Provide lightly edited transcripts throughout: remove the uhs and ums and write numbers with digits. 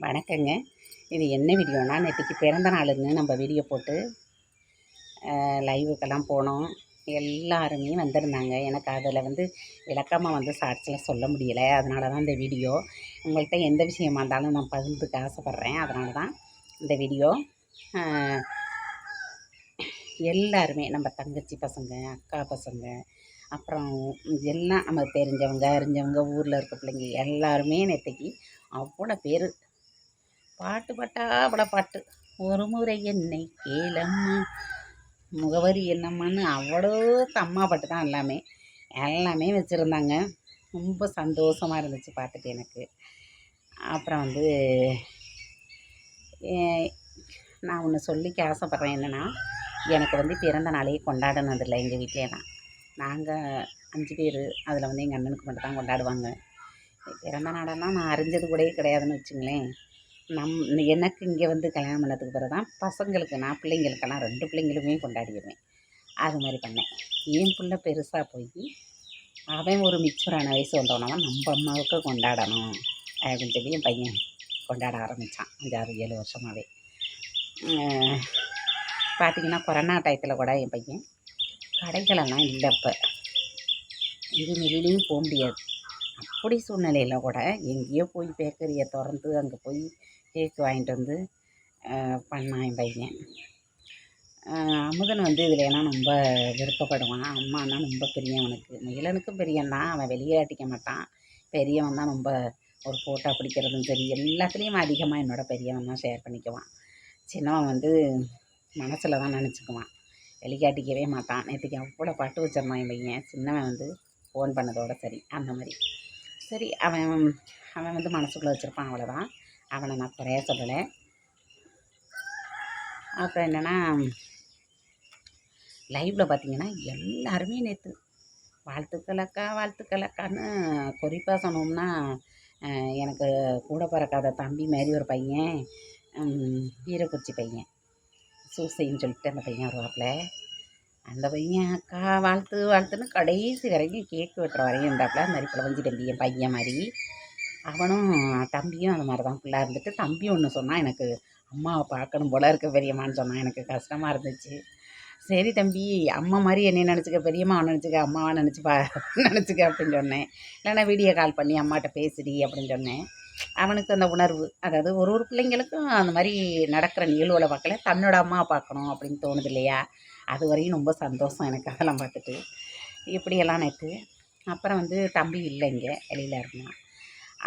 வணக்கங்க. இது என்ன வீடியோனா, நேத்திக்கு பிறந்த நாளுன்னு நம்ம வீடியோ போட்டு லைவுக்கெல்லாம் போனோம். எல்லாருமே வந்திருந்தாங்க. எனக்கு அதில் விளக்கமாக ஷார்ட்ஸில் சொல்ல முடியல. அதனால தான் இந்த வீடியோ. உங்கள்கிட்ட எந்த விஷயமா இருந்தாலும் நான் பகிர்ந்துக்க ஆசைப்பட்றேன். அதனால தான் இந்த வீடியோ. அ எல்லாருமே நம்ம தங்கச்சி பசங்க, அக்கா பசங்க, அப்புறம் எல்லாம் நமக்கு தெரிஞ்சவங்க, அறிஞ்சவங்க, ஊரில் இருக்க பிள்ளைங்க எல்லாருமே நேத்திக்கு அவ்வளோ பேர் பாட்டு பாட்டா அவ்வளோ பாட்டு. ஒரு முறை என்னை கேளம்மா, முகவரி என்னம்மான்னு அவ்வளோ அம்மா பாட்டு தான் எல்லாமே. எல்லாமே வச்சுருந்தாங்க. ரொம்ப சந்தோஷமாக இருந்துச்சு பார்த்துட்டு எனக்கு. அப்புறம் எ நான் ஒன்று சொல்லிக்க ஆசைப்பட்றேன். என்னென்னா, எனக்கு பிறந்த நாளே கொண்டாடினதில்லை எங்கள் வீட்டிலே தான். நாங்கள் 5 பேர். அதில் எங்கள் அண்ணனுக்கு மட்டும் தான் கொண்டாடுவாங்க. பிறந்த நாளெல்லாம் நான் அறிஞ்சது கூடயே கிடையாதுன்னு வச்சுங்களேன். எனக்கு இங்கே கல்யாணம் பண்ணதுக்கு பிறகு தான் பசங்களுக்கு, நான் பிள்ளைங்களுக்கெல்லாம் 2 பிள்ளைங்களுமே கொண்டாடிடுவேன். அது மாதிரி பண்ணேன். என் பிள்ளை பெருசாக போய் அவன் ஒரு மிச்சூரான வயசு வந்தோன்னா நம்ம அம்மாவுக்கு கொண்டாடணும் அப்படின்னு சொல்லி என் பையன் கொண்டாட ஆரம்பித்தான். 5, 6, 7 வருஷமாகவே. பார்த்திங்கன்னா கொரோனா டயத்தில் கூட என் பையன் கடைகளெல்லாம் இல்லை. அப்போ இது வெளியிலையும் போக முடியாது. அப்படி சூழ்நிலையில் கூட எங்கேயோ போய் பேக்கரியை திறந்து அங்கே போய் கேக்கு வாங்கிட்டு வந்து பண்ணான் என் பையன். அமுதன் இதில் ஏன்னா ரொம்ப விருப்பப்படுவான். அம்மானா ரொம்ப பிரியம் அவனுக்கு. மகிழனுக்கும் பிரியம் தான். அவன் வெளியே காட்டிக்க மாட்டான். பெரியவன் தான் ரொம்ப ஒரு ஃபோட்டோ பிடிக்கிறதும் சரி, எல்லாத்துலேயும் அதிகமாக என்னோடய பெரியவன் தான் ஷேர் பண்ணிக்குவான். சின்னவன் மனசில் தான் நினச்சிக்குவான், வெளிக்காட்டிக்கவே மாட்டான். நேற்றுக்கு அவ்வளோ பாட்டு வச்சிருந்தான் என் பையன். சின்னவன் ஃபோன் பண்ணதோடு சரி. அந்த மாதிரி சரி, அவன் மனசுக்குள்ளே வச்சுருப்பான், அவ்வளோதான். அவனை நான் குறைய சொல்லலை. அப்புறம் என்னென்னா, லைவில் பார்த்திங்கன்னா எல்லாருமே நேற்று வாழ்த்துக்கள் அக்கா, வாழ்த்துக்கள் அக்கான்னு குறிப்பாக சொன்னோம்னா, எனக்கு கூட பிறக்காத தம்பி மாதிரி ஒரு பையன், வீரக்குச்சி பையன், சூசைன்னு சொல்லிட்டு அந்த பையன் வருவாப்புல. அந்த பையன் அக்கா வாழ்த்து வாழ்த்துன்னு கடைசி வரைக்கும் கேக்கு வெட்டுற வரையும் இருந்தாப்புல. அந்த மாதிரி குழந்தை தம்பி என் பையன் மாதிரி. அவனும் தம்பியும் அந்த மாதிரி தான் ஃபுல்லாக இருந்துட்டு, தம்பி ஒன்று சொன்னான், எனக்கு அம்மாவை பார்க்கணும் போல இருக்க பெரியம்மான்னு சொன்னான். எனக்கு கஷ்டமாக இருந்துச்சு. சரி தம்பி, அம்மா மாதிரி என்னை நினச்சிக்க, பெரியம்மாவை நினச்சிக்க, அம்மாவை நினச்சிக்க அப்படின்னு சொன்னேன். இல்லைன்னா வீடியோ கால் பண்ணி அம்மாட்ட பேசுடி அப்படின்னு சொன்னேன். அவனுக்கு அந்த உணர்வு, அதாவது ஒரு பிள்ளைங்களுக்கும் அந்த மாதிரி நடக்கிற நிகழ்வுகளை பார்க்கல, தன்னோட அம்மாவை பார்க்கணும் அப்படின்னு தோணுது இல்லையா? அது வரையும் ரொம்ப சந்தோஷம் எனக்கு அதெல்லாம் பார்த்துட்டு. இப்படியெல்லாம் நேற்று. அப்புறம் தம்பி இல்லை, இங்கே வெளியில் இருந்தான்.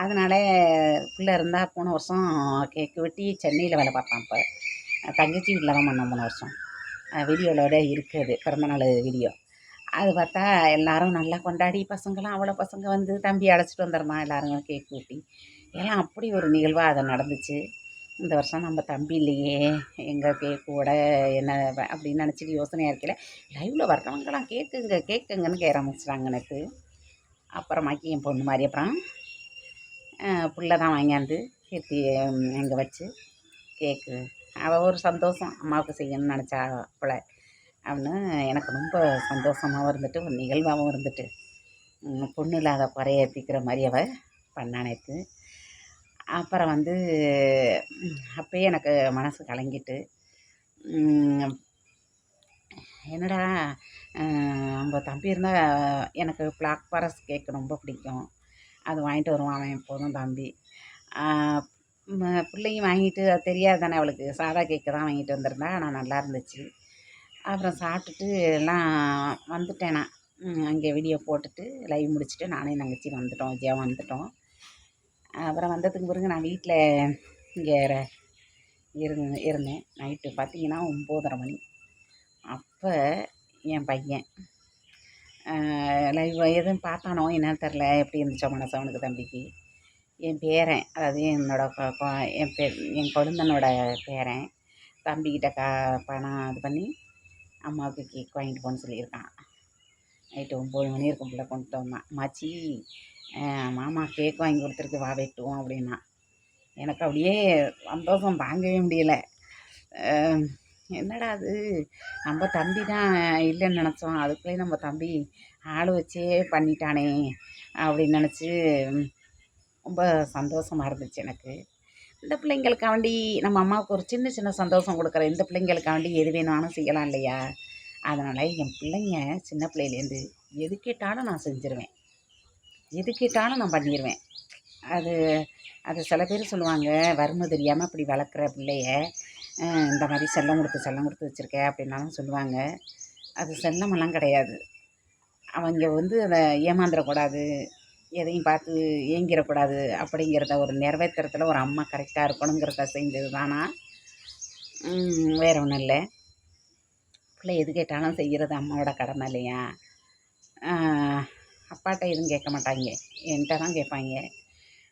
அதனால் பிள்ளை இருந்தால் போன வருஷம் கேக்கு வெட்டி சென்னையில் வேலை பார்த்தான். இப்போ தங்கச்சி வீட்டில் தான் பண்ணோம் போன வருஷம். வீடியோவோட இருக்குது பிறந்தநாள் வீடியோ. அது பார்த்தா எல்லோரும் நல்லா கொண்டாடி, பசங்களாம் அவ்வளோ பசங்க தம்பி அழைச்சிட்டு வந்துருந்தான். எல்லோரும் கேக் வெட்டி எல்லாம் அப்படி ஒரு நிகழ்வாக அதை நடந்துச்சு. இந்த வருஷம் நம்ம தம்பி இல்லையே, எங்கள் கேக்கோட என்ன அப்படின்னு நினச்சிட்டு யோசனையாக இருக்கல. லைவில் வர்றவங்கலாம் கேக்குங்கன்னு கேட்க ஆரம்பிச்சிட்டாங்க எனக்கு. அப்புறமாக்கி என் பொண்ணு மாதிரி அப்புறம் புள்ள தான் வாங்கியாந்து கீர்த்தி எங்கே வச்சு கேக்கு, அவள் ஒரு சந்தோஷம், அம்மாவுக்கு செய்யணும்னு நினச்சா போல அப்படின்னு. எனக்கு ரொம்ப சந்தோஷமாகவும் இருந்துட்டு, ஒரு நிகழ்வாகவும் இருந்துட்டு, பொண்ணு இல்லாத குறையேற்றிக்கிற மாதிரி அவள் பண்ணா நேற்று. அப்புறம் அப்போயே எனக்கு மனசு கலங்கிட்டு, என்னடா நம்ம தம்பி இருந்தால், எனக்கு பிளாக் ஃபாரஸ்ட் கேக்கு ரொம்ப பிடிக்கும். அது வாங்கிட்டு வருவான் அவன் எப்போதும் தம்பி. பிள்ளையும் வாங்கிட்டு, அது தெரியாது தானே அவளுக்கு, சாதா கேக்கு தான் வாங்கிட்டு வந்திருந்தா. ஆனால் நல்லா இருந்துச்சு. அப்புறம் சாப்பிட்டுட்டு எல்லாம் வந்துட்டேன் நான். அங்கே வீடியோ போட்டுட்டு லைவ் முடிச்சுட்டு நானே தங்கச்சி வந்துட்டோம், விஜயா வந்துட்டோம். அப்புறம் வந்ததுக்கு பிறகு நான் வீட்டில் இங்கே இருந்தேன். நைட்டு பார்த்திங்கன்னா 9:30 மணி. அப்போ என் பையன் லைவ் எதுவும் பார்த்தானோ என்னன்னு தெரில, எப்படி இருந்துச்சோ மனசு அவனுக்கு, தம்பிக்கு. என் பேரன், அதாவது என் கொழுந்தனோட பேரன் தம்பிக்கிட்ட பணம் இது பண்ணி அம்மாவுக்கு கேக் வாங்கிட்டு போன்னு சொல்லியிருக்கான். நைட்டு 9 மணி இருக்கும், பிள்ளை கொண்டுட்டு வந்தான். அம்மாச்சி, மாமா கேக் வாங்கி கொடுத்துருக்கு, வா வெட்டுவோம் அப்படின்னா. எனக்கு அப்படியே சந்தோஷம் தாங்கவே முடியலை. என்னடா அது, நம்ம தம்பி தான் இல்லைன்னு நினச்சோம், அதுக்குள்ளேயே நம்ம தம்பி ஆள் வச்சே பண்ணிட்டானே அப்படின்னு நினச்சி ரொம்ப சந்தோஷமாக இருந்துச்சு எனக்கு. இந்த பிள்ளைங்களுக்காண்டி நம்ம அம்மாவுக்கு ஒரு சின்ன சின்ன சந்தோஷம் கொடுக்குற இந்த பிள்ளைங்களுக்காண்டி எது வேணாலும் செய்யலாம் இல்லையா? அதனால் என் பிள்ளைங்க சின்ன பிள்ளையிலேருந்து எது கேட்டாலும் நான் செஞ்சுருவேன். எது கேட்டாலும் நான் பண்ணிடுவேன். அது அது சில பேர் சொல்லுவாங்க, வறுமை தெரியாமல் அப்படி வளர்க்குற பிள்ளைய இந்த மாதிரி செல்லம் கொடுத்து வச்சுருக்க அப்படின்னாலும் சொல்லுவாங்க. அது செல்லமெல்லாம் கிடையாது. அவங்க வந்து அதை ஏமாந்துடக்கூடாது, எதையும் பார்த்து ஏங்கிடக்கூடாது அப்படிங்கிறத ஒரு நிறைவேற்றுறதுல ஒரு அம்மா கரெக்டாக இருக்கணுங்கிறத செஞ்சது தானா, வேறு ஒன்றும் இல்லை. பிள்ளை எது கேட்டாலும் செய்கிறது அம்மாவோட கடமை இல்லையா? அப்பாட்ட எதுவும் கேட்க மாட்டாங்க, என்கிட்ட தான் கேட்பாங்க.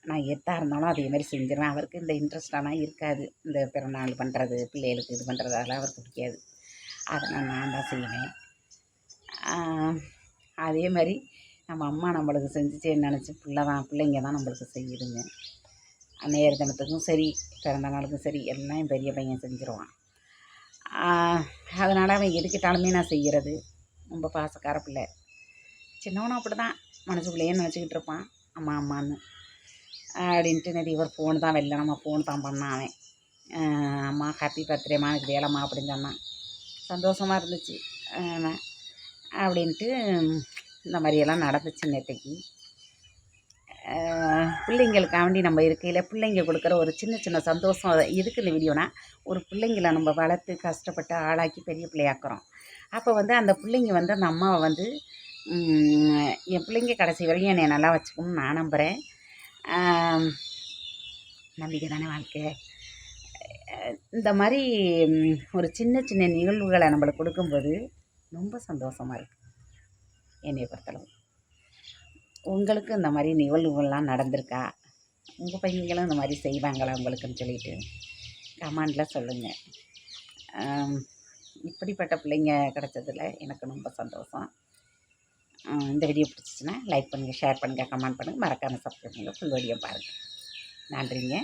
நான் எதாக இருந்தாலும் அதேமாதிரி செஞ்சிடுவேன். அவருக்கு இந்த இன்ட்ரெஸ்டாலாம் இருக்காது. இந்த பிறந்தநாள் பண்ணுறது, பிள்ளைகளுக்கு இது பண்ணுறது அதெல்லாம் அவருக்கு பிடிக்காது. அதெல்லாம் நான் தான் செய்வேன். அதே மாதிரி நம்ம அம்மா நம்மளுக்கு செஞ்சுச்சேன்னு நினச்சி பிள்ளைங்க தான் நம்மளுக்கு செய்யுதுங்க. நேர் தினத்துக்கும் சரி, பிறந்த நாளுக்கும் சரி, எல்லாம் என் பெரிய பையன் செஞ்சுருவான். அதனால் அவன் எது கேட்டாலுமே நான் செய்கிறது. ரொம்ப பாசக்கார பிள்ளை. சின்னவனும் அப்படி தான் மனசுக்குள்ளேயே நினச்சிக்கிட்டு இருப்பான், அம்மா அம்மான்னு அப்படின்ட்டு. நிறைய ஒரு ஃபோன் தான் வெளில நம்ம ஃபோன் தான் பண்ணான் அவன். அம்மா ஹாப்பி பர்த்டேம்மா, எனக்கு வேலைம்மா அப்படின்னு சொன்னான். சந்தோஷமாக இருந்துச்சு அப்படின்ட்டு. இந்த மாதிரியெல்லாம் நடந்துச்சு நேற்றைக்கு. பிள்ளைங்களுக்காண்டி நம்ம இருக்கையில் பிள்ளைங்க கொடுக்குற ஒரு சின்ன சின்ன சந்தோஷம். எதுக்கு இந்த வீடியோனா, ஒரு பிள்ளைங்கள நம்ம வளர்த்து கஷ்டப்பட்டு ஆளாக்கி பெரிய பிள்ளையாக்குறோம். அப்போ வந்து அந்த பிள்ளைங்க வந்து அந்த அம்மாவை வந்து என் பிள்ளைங்க கடைசி வரையும் என்னை நல்லா வச்சுக்கணும்னு நான் நம்புகிறேன். நம்பிக்கை தானே வாழ்க்கை. இந்த மாதிரி ஒரு சின்ன சின்ன நிகழ்வுகளை நம்மளுக்கு கொடுக்கும்போது ரொம்ப சந்தோஷமாக இருக்குது என்னைய பொறுத்தளவு. உங்களுக்கு இந்த மாதிரி நிகழ்வுகள்லாம் நடந்திருக்கா? உங்கள் பையங்களும் இந்த மாதிரி செய்வாங்களா உங்களுக்குன்னு சொல்லிட்டு கமெண்டில் சொல்லுங்கள். இப்படிப்பட்ட பிள்ளைங்க கிடச்சதில் எனக்கு ரொம்ப சந்தோஷம். இந்த வீடியோ பிடிச்சிச்சின்னா லைக் பண்ணுங்கள், ஷேர் பண்ணுங்கள், கமெண்ட் பண்ணுங்கள், மறக்காமல் சப்ஸ்கிரைப் பண்ணுங்கள். ஃபுல் வீடியோ பாருங்கள். நன்றிங்க.